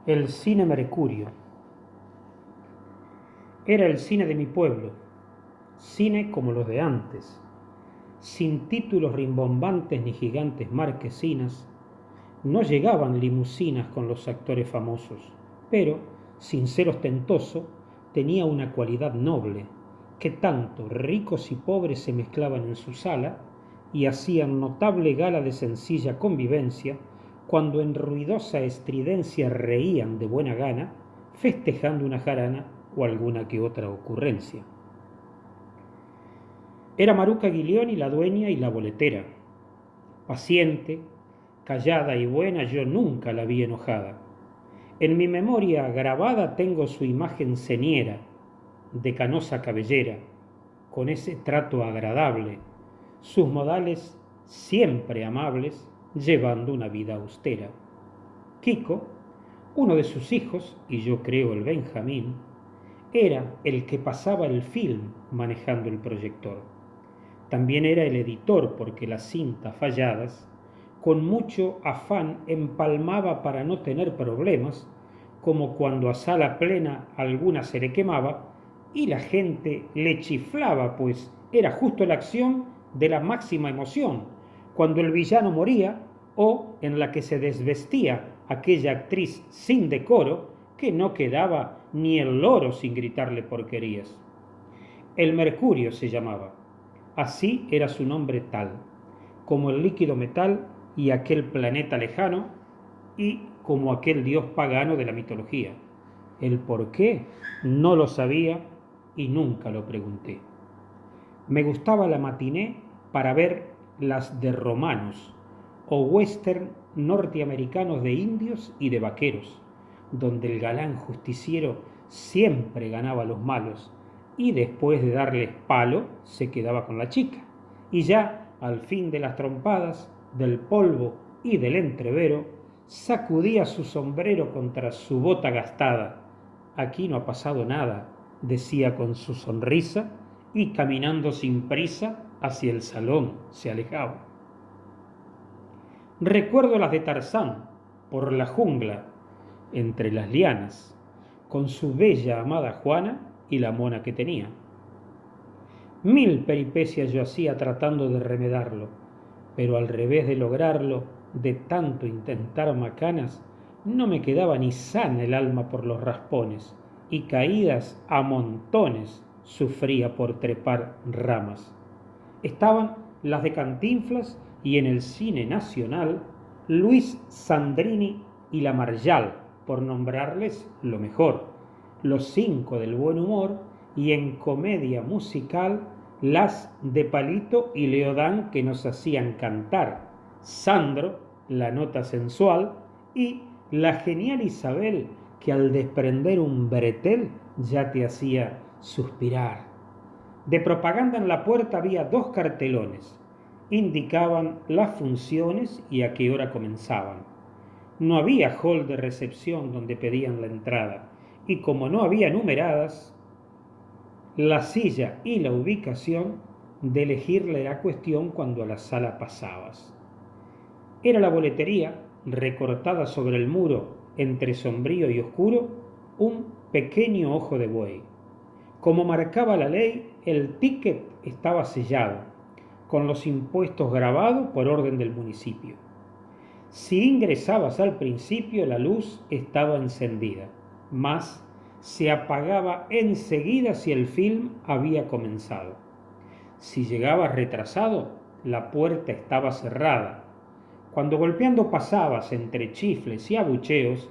El cine Mercurio. Era el cine de mi pueblo, cine como los de antes, sin títulos rimbombantes ni gigantes marquesinas. No llegaban limusinas con los actores famosos, pero, sin ser ostentoso, tenía una cualidad noble, que tanto ricos y pobres se mezclaban en su sala y hacían notable gala de sencilla convivencia cuando en ruidosa estridencia reían de buena gana, festejando una jarana o alguna que otra ocurrencia. Era Maruca Guilioni la dueña y la boletera. Paciente, callada y buena, yo nunca la vi enojada. En mi memoria grabada tengo su imagen señera, de canosa cabellera, con ese trato agradable, sus modales siempre amables, llevando una vida austera. Quico, uno de sus hijos, y yo creo el Benjamín, era el que pasaba el film manejando el proyector. También era el editor porque las cintas falladas, con mucho afán empalmaba para no tener problemas, como cuando a sala plena alguna se le quemaba y la gente le chiflaba, pues era justo la acción de la máxima emoción, cuando el villano moría o en la que se desvestía aquella actriz sin decoro que no quedaba ni el loro sin gritarle porquerías. El Mercurio se llamaba. Así era su nombre tal, como el líquido metal y aquel planeta lejano, y como aquel dios pagano de la mitología. El por qué no lo sabía y nunca lo pregunté. Me gustaba la matiné para ver las de romanos o western norteamericanos de indios y de vaqueros, donde el galán justiciero siempre ganaba a los malos y después de darles palo se quedaba con la chica. Y ya al fin de las trompadas, del polvo y del entrevero, sacudía su sombrero contra su bota gastada. Aquí no ha pasado nada, decía con su sonrisa, y caminando sin prisa hacia el salón se alejaba. Recuerdo las de Tarzán, por la jungla, entre las lianas, con su bella amada Juana y la mona que tenía. Mil peripecias yo hacía tratando de remedarlo, pero al revés de lograrlo, de tanto intentar macanas, no me quedaba ni sana el alma por los raspones, y caídas a montones sufría por trepar ramas. Estaban las de Cantinflas y en el cine nacional Luis Sandrini y la Marjal, por nombrarles lo mejor, los 5 del buen humor, y en comedia musical las de Palito y Leodán que nos hacían cantar, Sandro, la nota sensual, y la genial Isabel que al desprender un bretel ya te hacía suspirar. De propaganda en la puerta había 2 cartelones, indicaban las funciones y a qué hora comenzaban. No había hall de recepción donde pedían la entrada, y como no había numeradas, la silla y la ubicación de elegirla era cuestión cuando a la sala pasabas. Era la boletería, recortada sobre el muro entre sombrío y oscuro, un pequeño ojo de buey. Como marcaba la ley, el ticket estaba sellado, con los impuestos grabados por orden del municipio. Si ingresabas al principio, la luz estaba encendida, mas se apagaba enseguida si el film había comenzado. Si llegabas retrasado, la puerta estaba cerrada. Cuando golpeando pasabas entre chifles y abucheos,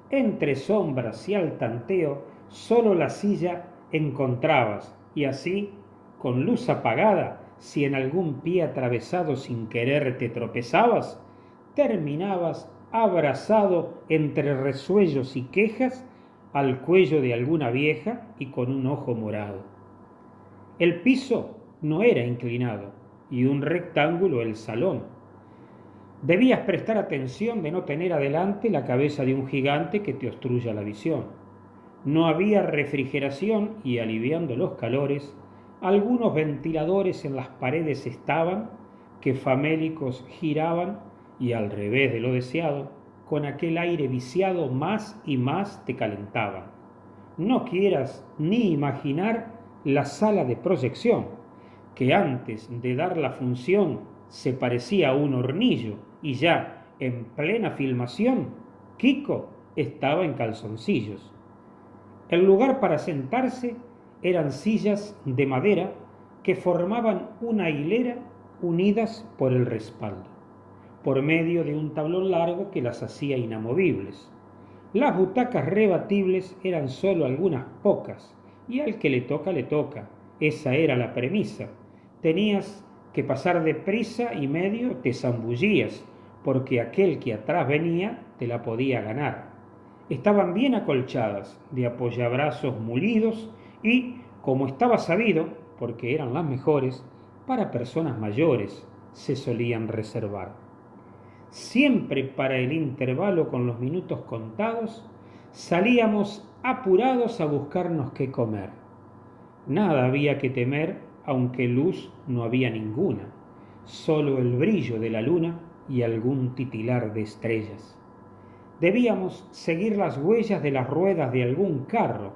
entre sombras y al tanteo, solo la silla encontrabas, y así, con luz apagada, si en algún pie atravesado sin querer te tropezabas, terminabas abrazado entre resuellos y quejas al cuello de alguna vieja y con un ojo morado. El piso no era inclinado y un rectángulo el salón. Debías prestar atención de no tener adelante la cabeza de un gigante que te obstruya la visión. No había refrigeración y, aliviando los calores, algunos ventiladores en las paredes estaban que famélicos giraban y, al revés de lo deseado, con aquel aire viciado más y más te calentaban. No quieras ni imaginar la sala de proyección, que antes de dar la función se parecía a un hornillo y ya en plena filmación, Kiko estaba en calzoncillos. El lugar para sentarse eran sillas de madera que formaban una hilera unidas por el respaldo, por medio de un tablón largo que las hacía inamovibles. Las butacas rebatibles eran solo algunas pocas, y al que le toca, esa era la premisa. Tenías que pasar deprisa y medio te zambullías, porque aquel que atrás venía te la podía ganar. Estaban bien acolchadas, de apoyabrazos mulidos y, como estaba sabido, porque eran las mejores, para personas mayores se solían reservar. Siempre para el intervalo con los minutos contados, salíamos apurados a buscarnos qué comer. Nada había que temer, aunque luz no había ninguna, solo el brillo de la luna y algún titilar de estrellas. Debíamos seguir las huellas de las ruedas de algún carro,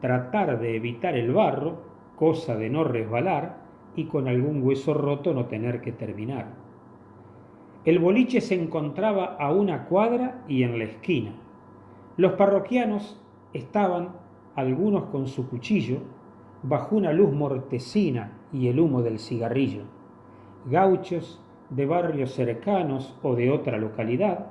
tratar de evitar el barro, cosa de no resbalar, y con algún hueso roto no tener que terminar. El boliche se encontraba a una cuadra y en la esquina. Los parroquianos estaban, algunos con su cuchillo, bajo una luz mortecina y el humo del cigarrillo. Gauchos de barrios cercanos o de otra localidad,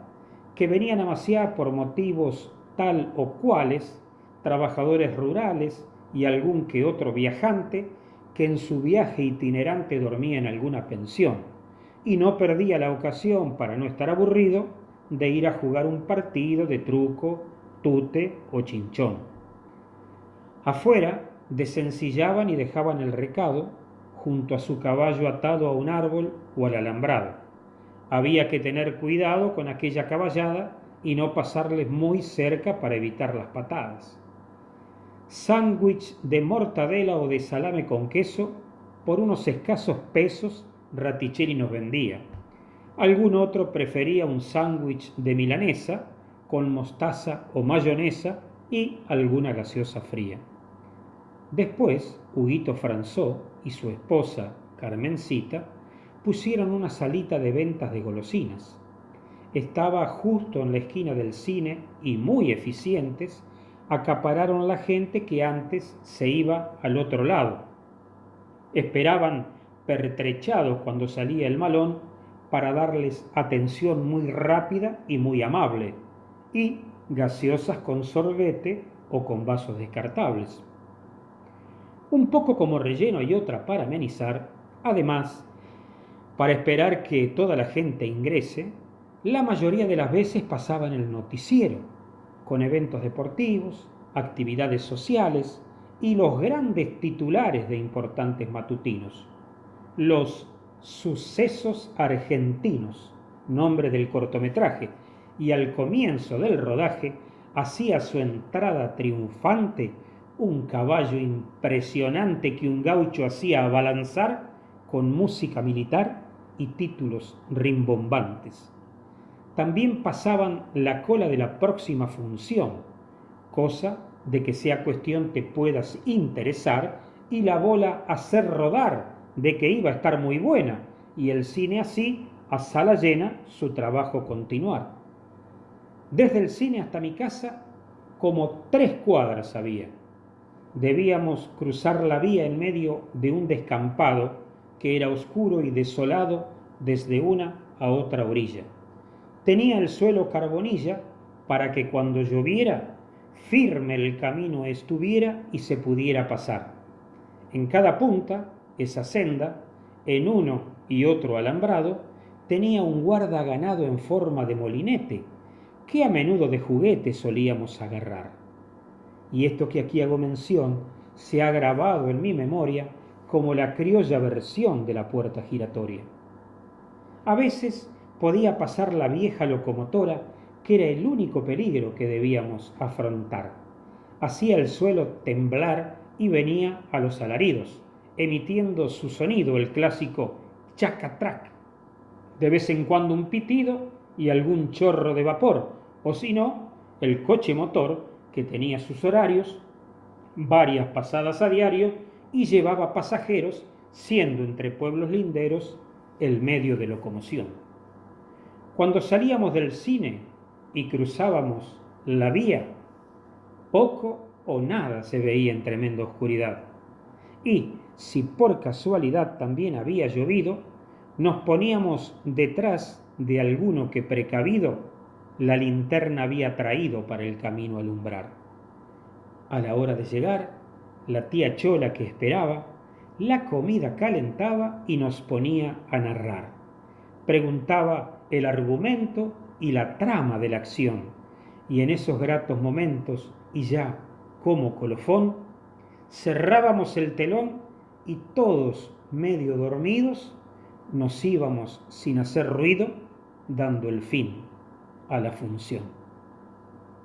que venían a maciar por motivos tal o cuales, trabajadores rurales y algún que otro viajante que en su viaje itinerante dormía en alguna pensión y no perdía la ocasión, para no estar aburrido, de ir a jugar un partido de truco, tute o chinchón. Afuera desencillaban y dejaban el recado junto a su caballo atado a un árbol o al alambrado. Había que tener cuidado con aquella caballada y no pasarles muy cerca para evitar las patadas. Sándwich de mortadela o de salame con queso, por unos escasos pesos, Raticelli nos vendía. Algún otro prefería un sándwich de milanesa con mostaza o mayonesa y alguna gaseosa fría. Después, Huguito Franzó y su esposa, Carmencita, pusieron una salita de ventas de golosinas. Estaba justo en la esquina del cine y muy eficientes, acapararon la gente que antes se iba al otro lado. Esperaban pertrechados cuando salía el malón para darles atención muy rápida y muy amable, y gaseosas con sorbete o con vasos descartables. Un poco como relleno y otra para amenizar, además, para esperar que toda la gente ingrese, la mayoría de las veces pasaban el noticiero, con eventos deportivos, actividades sociales y los grandes titulares de importantes matutinos. Los sucesos argentinos, nombre del cortometraje, y al comienzo del rodaje hacía su entrada triunfante un caballo impresionante que un gaucho hacía abalanzar con música militar y títulos rimbombantes. También pasaban la cola de la próxima función, cosa de que sea cuestión te puedas interesar y la bola hacer rodar de que iba a estar muy buena y el cine así, a sala llena, su trabajo continuar. Desde el cine hasta mi casa, como 3 cuadras había. Debíamos cruzar la vía en medio de un descampado que era oscuro y desolado desde una a otra orilla. Tenía el suelo carbonilla para que cuando lloviera, firme el camino estuviera y se pudiera pasar. En cada punta, esa senda, en uno y otro alambrado, tenía un guardaganado en forma de molinete, que a menudo de juguete solíamos agarrar. Y esto que aquí hago mención se ha grabado en mi memoria como la criolla versión de la puerta giratoria. A veces podía pasar la vieja locomotora, que era el único peligro que debíamos afrontar. Hacía el suelo temblar y venía a los alaridos, emitiendo su sonido, el clásico chacatrac. De vez en cuando un pitido y algún chorro de vapor, o si no, el coche motor, que tenía sus horarios, varias pasadas a diario y llevaba pasajeros, siendo entre pueblos linderos el medio de locomoción. Cuando salíamos del cine y cruzábamos la vía, poco o nada se veía en tremenda oscuridad. Y si por casualidad también había llovido, nos poníamos detrás de alguno que precavido la linterna había traído para el camino alumbrar. A la hora de llegar, la tía Chola que esperaba, la comida calentaba y nos ponía a narrar. Preguntaba el argumento y la trama de la acción, y en esos gratos momentos, y ya como colofón, cerrábamos el telón y todos, medio dormidos, nos íbamos sin hacer ruido, dando el fin a la función.